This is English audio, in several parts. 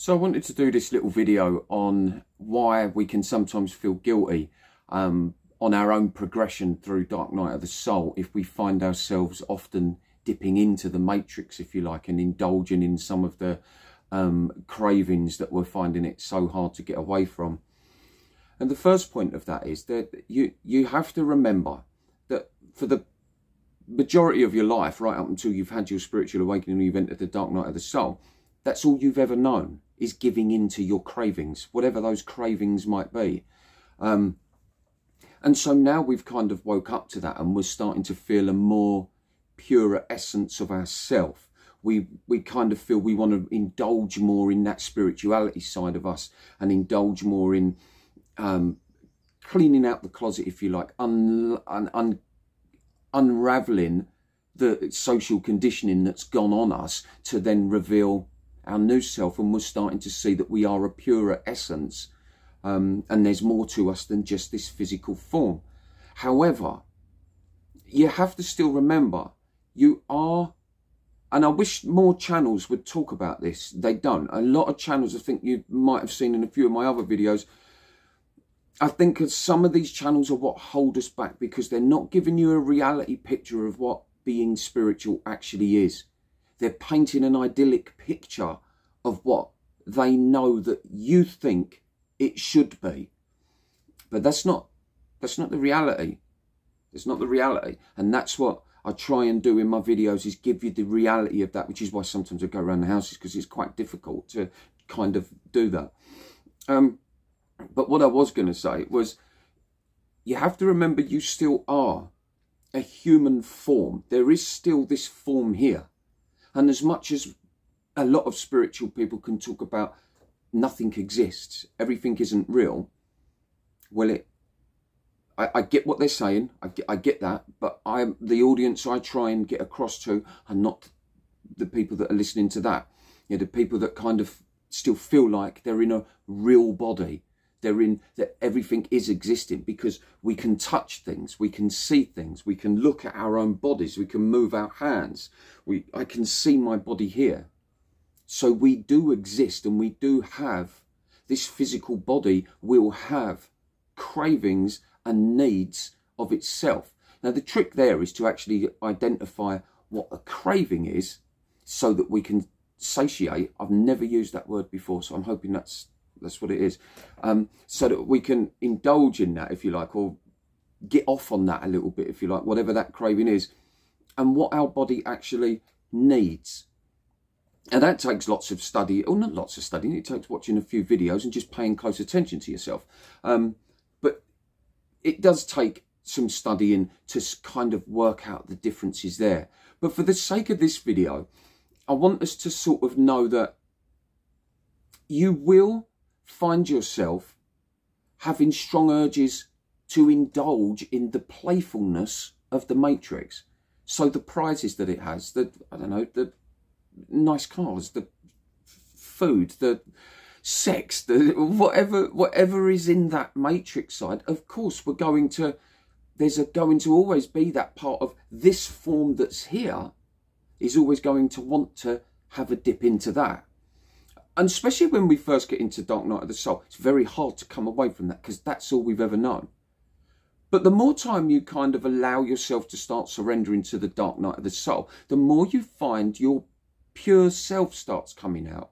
So I wanted to do this little video on why we can sometimes feel guilty on our own progression through Dark Night of the Soul if we find ourselves often dipping into the matrix, if you like, and indulging in some of the cravings that we're finding it so hard to get away from. And the first point of that is that you have to remember that for the majority of your life, right up until you've had your spiritual awakening and you've entered the Dark Night of the Soul, that's all you've ever known, is giving in to your cravings, whatever those cravings might be. And so now we've kind of woke up to that and we're starting to feel a more purer essence of ourself. We kind of feel we want to indulge more in that spirituality side of us and indulge more in cleaning out the closet, if you like, unraveling the social conditioning that's gone on us to then reveal our new self. And we're starting to see that we are a purer essence, and there's more to us than just this physical form. However, you have to still remember you are, and I wish more channels would talk about this. They don't. A lot of channels, I think you might have seen in a few of my other videos, I think some of these channels are what hold us back, because they're not giving you a reality picture of what being spiritual actually is. They're painting an idyllic picture of what they know that you think it should be. But that's not the reality. It's not the reality. And that's what I try and do in my videos, is give you the reality of that, which is why sometimes I go around the houses, because it's quite difficult to kind of do that. But what I was going to say was, you have to remember you still are a human form. There is still this form here. And as much as a lot of spiritual people can talk about nothing exists, everything isn't real, well, I get what they're saying. I get that. But the audience I try and get across to are not the people that are listening to that. You know, the people that kind of still feel like they're in a real body. They're in that everything is existing, because we can touch things, we can see things, we can look at our own bodies, we can move our hands. I can see my body here. So we do exist, and we do have this physical body will have cravings and needs of itself. Now the trick there is to actually identify what a craving is so that we can satiate. I've never used that word before, so I'm hoping that's what it is, so that we can indulge in that, if you like, or get off on that a little bit, if you like, whatever that craving is, and what our body actually needs. And that takes lots of study, or not lots of studying, it takes watching a few videos and just paying close attention to yourself. But it does take some studying to kind of work out the differences there. But for the sake of this video, I want us to sort of know that you will find yourself having strong urges to indulge in the playfulness of the Matrix. So the prizes that it has, the, I don't know, the nice cars, the food, the sex, the whatever is in that Matrix side, of course we're going to, going to always be that part of this form that's here is always going to want to have a dip into that. And especially when we first get into Dark Night of the Soul, it's very hard to come away from that, because that's all we've ever known. But the more time you kind of allow yourself to start surrendering to the Dark Night of the Soul, the more you find your pure self starts coming out.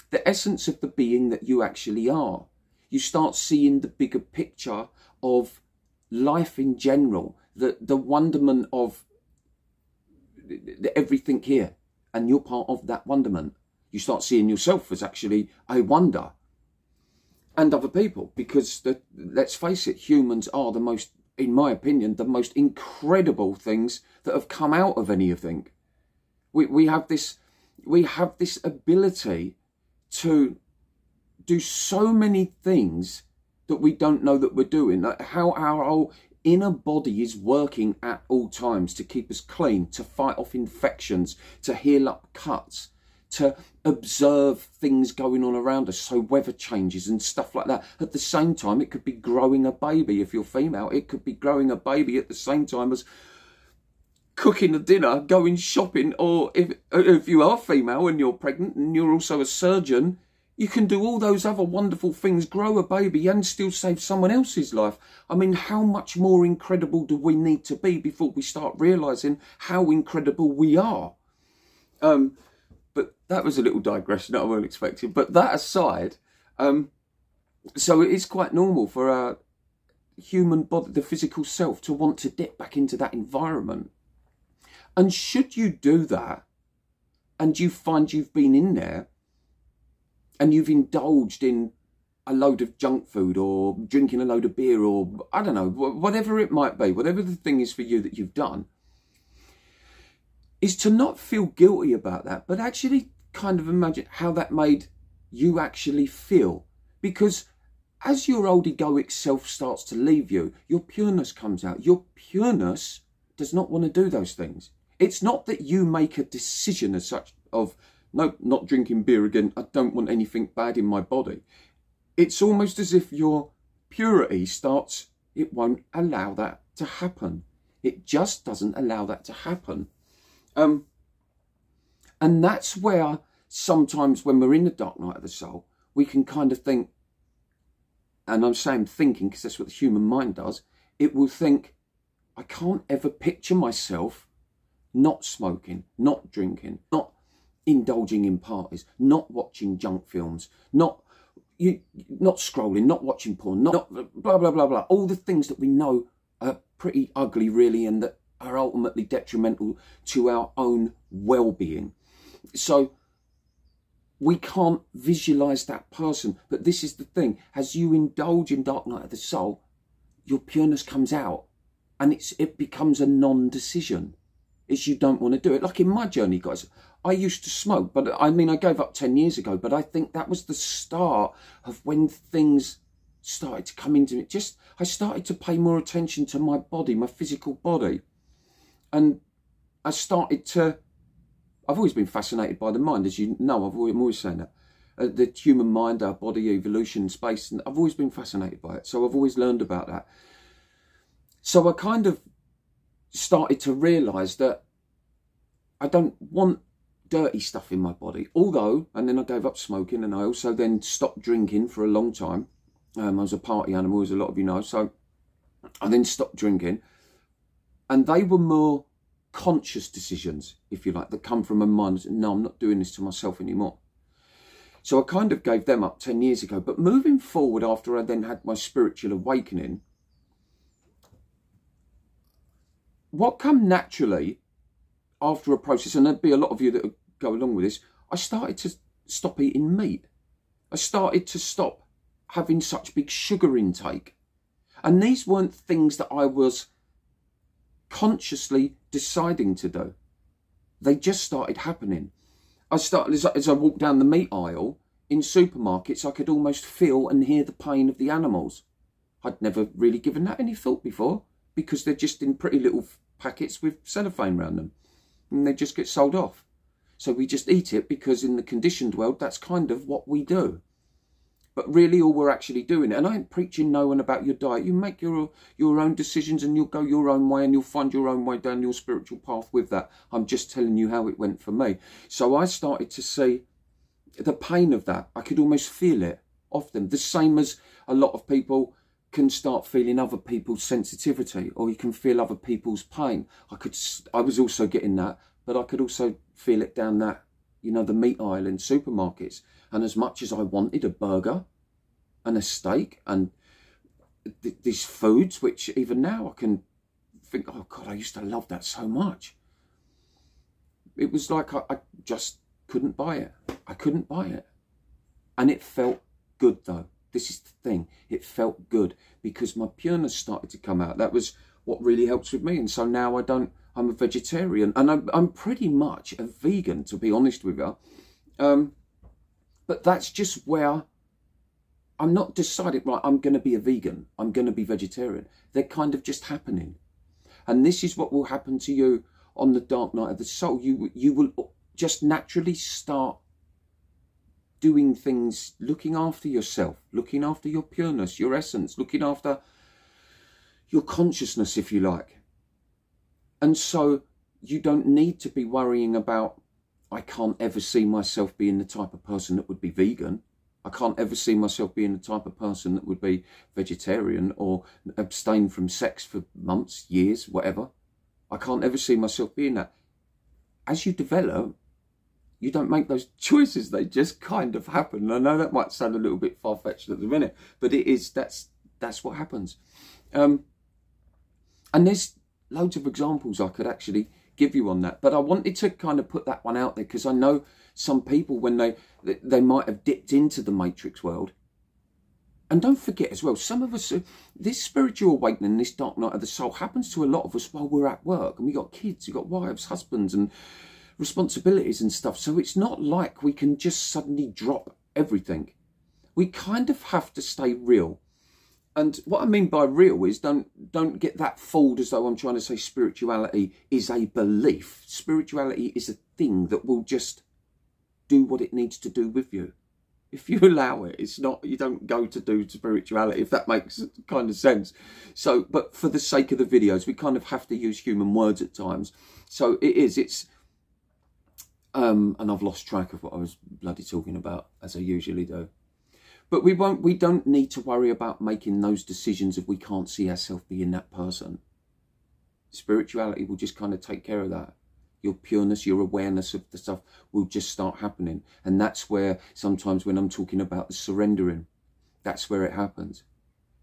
The essence of the being that you actually are. You start seeing the bigger picture of life in general, the wonderment of everything here. And you're part of that wonderment. You start seeing yourself as actually a wonder, and other people, because let's face it, humans are the most, in my opinion, the most incredible things that have come out of anything. We have this ability to do so many things that we don't know that we're doing. Like how our whole inner body is working at all times to keep us clean, to fight off infections, to heal up cuts, to observe things going on around us, so weather changes and stuff like that. At the same time, it could be growing a baby. If you're female, it could be growing a baby at the same time as cooking a dinner, going shopping, or if you are female and you're pregnant and you're also a surgeon, You can do all those other wonderful things, grow a baby and still save someone else's life. I mean, how much more incredible do we need to be before we start realising how incredible we are? But that was a little digression that I wasn't expecting. But that aside, so it is quite normal for our human body, the physical self, to want to dip back into that environment. And should you do that, and you find you've been in there, and you've indulged in a load of junk food or drinking a load of beer or, I don't know, whatever it might be, whatever the thing is for you that you've done, is to not feel guilty about that, but actually kind of imagine how that made you actually feel. Because as your old egoic self starts to leave you, your pureness comes out. Your pureness does not want to do those things. It's not that you make a decision as such of, no, not drinking beer again, I don't want anything bad in my body. It's almost as if your purity starts, it won't allow that to happen. It just doesn't allow that to happen. And that's where sometimes when we're in the dark night of the soul, we can kind of think, and I'm saying thinking because that's what the human mind does, it will think, I can't ever picture myself not smoking, not drinking, not indulging in parties, not watching junk films, not scrolling, not watching porn, not blah, blah, blah, blah. All the things that we know are pretty ugly, really, and that are ultimately detrimental to our own well-being. So we can't visualise that person. But this is the thing. As you indulge in dark night of the soul, your pureness comes out and it becomes a non-decision. It's you don't want to do it. Like in my journey, guys, I used to smoke, but I mean, I gave up 10 years ago, but I think that was the start of when things started to come into it. Just, I started to pay more attention to my body, my physical body. And I started to, I've always been fascinated by the mind, as you know, I'm always saying that. The human mind, our body, evolution, space, and I've always been fascinated by it. So I've always learned about that. So I kind of started to realise that I don't want dirty stuff in my body. Although, and then I gave up smoking, and I also then stopped drinking for a long time. I was a party animal, as a lot of you know. So I then stopped drinking. And they were more conscious decisions, if you like, that come from a mind. No, I'm not doing this to myself anymore. So I kind of gave them up 10 years ago. But moving forward, after I then had my spiritual awakening, what come naturally after a process, and there'd be a lot of you that go along with this, I started to stop eating meat. I started to stop having such big sugar intake. And these weren't things that I was consciously deciding to do. They just started happening. As I walked down the meat aisle in supermarkets, I could almost feel and hear the pain of the animals. I'd never really given that any thought before, because they're just in pretty little packets with cellophane around them, and they just get sold off. So we just eat it because in the conditioned world, that's kind of what we do. But really all we're actually doing, and I ain't preaching no one about your diet. You make your own decisions and you'll go your own way and you'll find your own way down your spiritual path with that. I'm just telling you how it went for me. So I started to see the pain of that. I could almost feel it often. The same as a lot of people can start feeling other people's sensitivity, or you can feel other people's pain. I was also getting that, but I could also feel it down that, you know, the meat aisle in supermarkets. And as much as I wanted a burger and a steak and these foods, which even now I can think, oh God, I used to love that so much. It was like I just couldn't buy it. I couldn't buy it. And it felt good though. This is the thing. It felt good because my pureness started to come out. That was what really helps with me. And so now I'm a vegetarian, and I'm pretty much a vegan, to be honest with you. But that's just where I'm not deciding, right, I'm going to be a vegan, I'm going to be vegetarian. They're kind of just happening. And this is what will happen to you on the dark night of the soul. You will just naturally start doing things, looking after yourself, looking after your pureness, your essence, looking after your consciousness, if you like. And so you don't need to be worrying about, I can't ever see myself being the type of person that would be vegan. I can't ever see myself being the type of person that would be vegetarian or abstain from sex for months, years, whatever. I can't ever see myself being that. As you develop, you don't make those choices. They just kind of happen. I know that might sound a little bit far-fetched at the minute, but it is, that's what happens. And there's loads of examples I could actually give you on that. But I wanted to kind of put that one out there because I know some people, when they might have dipped into the Matrix world. And don't forget as well, some of us, this spiritual awakening, this dark night of the soul happens to a lot of us while we're at work. And we got kids, we got wives, husbands and responsibilities and stuff. So it's not like we can just suddenly drop everything. We kind of have to stay real. And what I mean by real is don't get that fooled as though I'm trying to say spirituality is a belief. Spirituality is a thing that will just do what it needs to do with you. If you allow it, it's not, you don't go to do spirituality, if that makes kind of sense. So, but for the sake of the videos, we kind of have to use human words at times. So it's, and I've lost track of what I was bloody talking about, as I usually do. But we don't need to worry about making those decisions if we can't see ourselves being that person. Spirituality will just kind of take care of that. Your pureness, your awareness of the stuff will just start happening. And that's where sometimes when I'm talking about the surrendering, that's where it happens.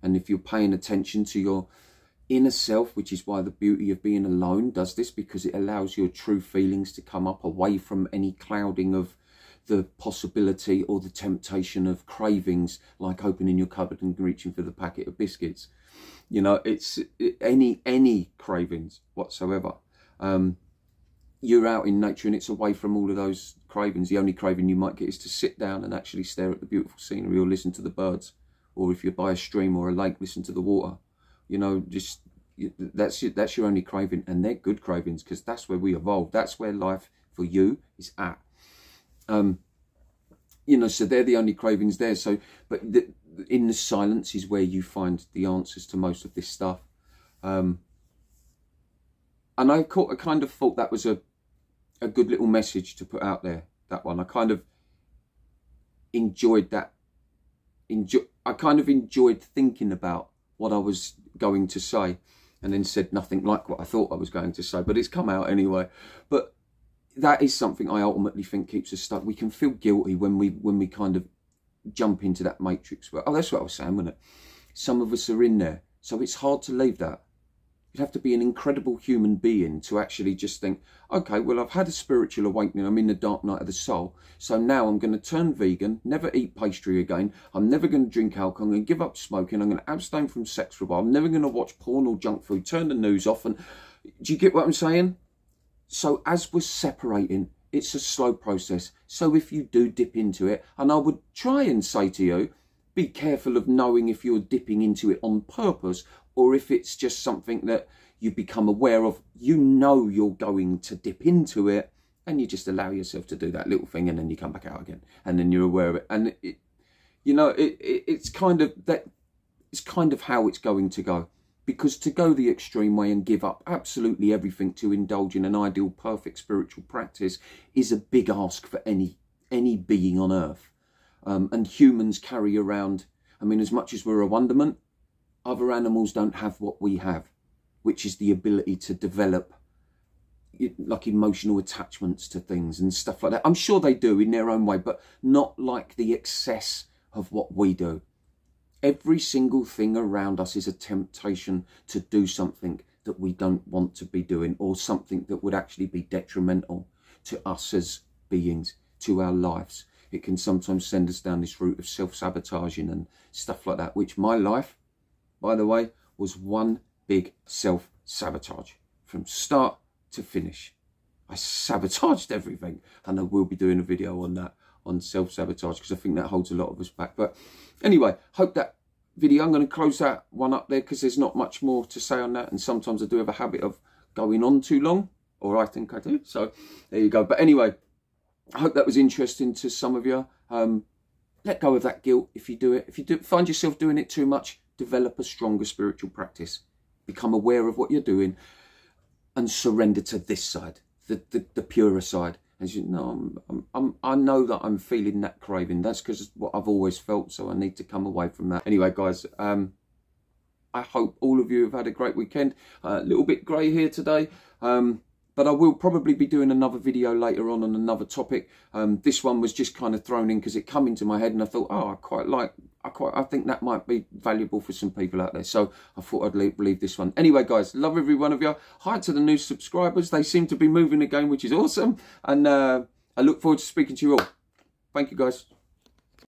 And if you're paying attention to your inner self, which is why the beauty of being alone does this, because it allows your true feelings to come up away from any clouding of the possibility or the temptation of cravings, like opening your cupboard and reaching for the packet of biscuits. You know, it's any cravings whatsoever. You're out in nature and it's away from all of those cravings. The only craving you might get is to sit down and actually stare at the beautiful scenery or listen to the birds. Or if you're by a stream or a lake, listen to the water. You know, just that's your only craving. And they're good cravings because that's where we evolved. That's where life for you is at. You know, so they're the only cravings there. So, but in the silence is where you find the answers to most of this stuff. And I kind of thought that was a good little message to put out there, that one. I kind of enjoyed that. I kind of enjoyed thinking about what I was going to say and then said nothing like what I thought I was going to say, but it's come out anyway. But that is something I ultimately think keeps us stuck. We can feel guilty when we kind of jump into that matrix. Oh, that's what I was saying, wasn't it? Some of us are in there, so it's hard to leave that. You'd have to be an incredible human being to actually just think, okay, well, I've had a spiritual awakening. I'm in the dark night of the soul. So now I'm going to turn vegan, never eat pastry again. I'm never going to drink alcohol. I'm going to give up smoking. I'm going to abstain from sex for a while. I'm never going to watch porn or junk food, turn the news off. And do you get what I'm saying? So as we're separating, it's a slow process. So if you do dip into it, and I would try and say to you, be careful of knowing if you're dipping into it on purpose or if it's just something that you become aware of. You know you're going to dip into it and you just allow yourself to do that little thing and then you come back out again and then you're aware of it. And, it's kind of that. It's kind of how it's going to go. Because to go the extreme way and give up absolutely everything to indulge in an ideal, perfect spiritual practice is a big ask for any being on earth. And humans carry around, I mean, as much as we're a wonderment, other animals don't have what we have, which is the ability to develop like emotional attachments to things and stuff like that. I'm sure they do in their own way, but not like the excess of what we do. Every single thing around us is a temptation to do something that we don't want to be doing, or something that would actually be detrimental to us as beings, to our lives. It can sometimes send us down this route of self-sabotaging and stuff like that, which my life, by the way, was one big self-sabotage from start to finish. I sabotaged everything, and I will be doing a video on that, on self-sabotage, because I think that holds a lot of us back. But anyway, hope that video, I'm going to close that one up there because there's not much more to say on that, and sometimes I do have a habit of going on too long, or I think I do, so there you go. But anyway, I hope that was interesting to some of you. Let go of that guilt if you do it. If you find yourself doing it too much, develop a stronger spiritual practice. Become aware of what you're doing and surrender to this side, the purer side. And she said, no, I know that I'm feeling that craving. That's because it's what I've always felt, so I need to come away from that. Anyway, guys, I hope all of you have had a great weekend. A little bit grey here today, but I will probably be doing another video later on another topic. This one was just kind of thrown in because it came into my head, and I thought, oh, I think that might be valuable for some people out there. So I thought I'd leave this one. Anyway, guys, love every one of you. Hi to the new subscribers. They seem to be moving again, which is awesome. And I look forward to speaking to you all. Thank you, guys.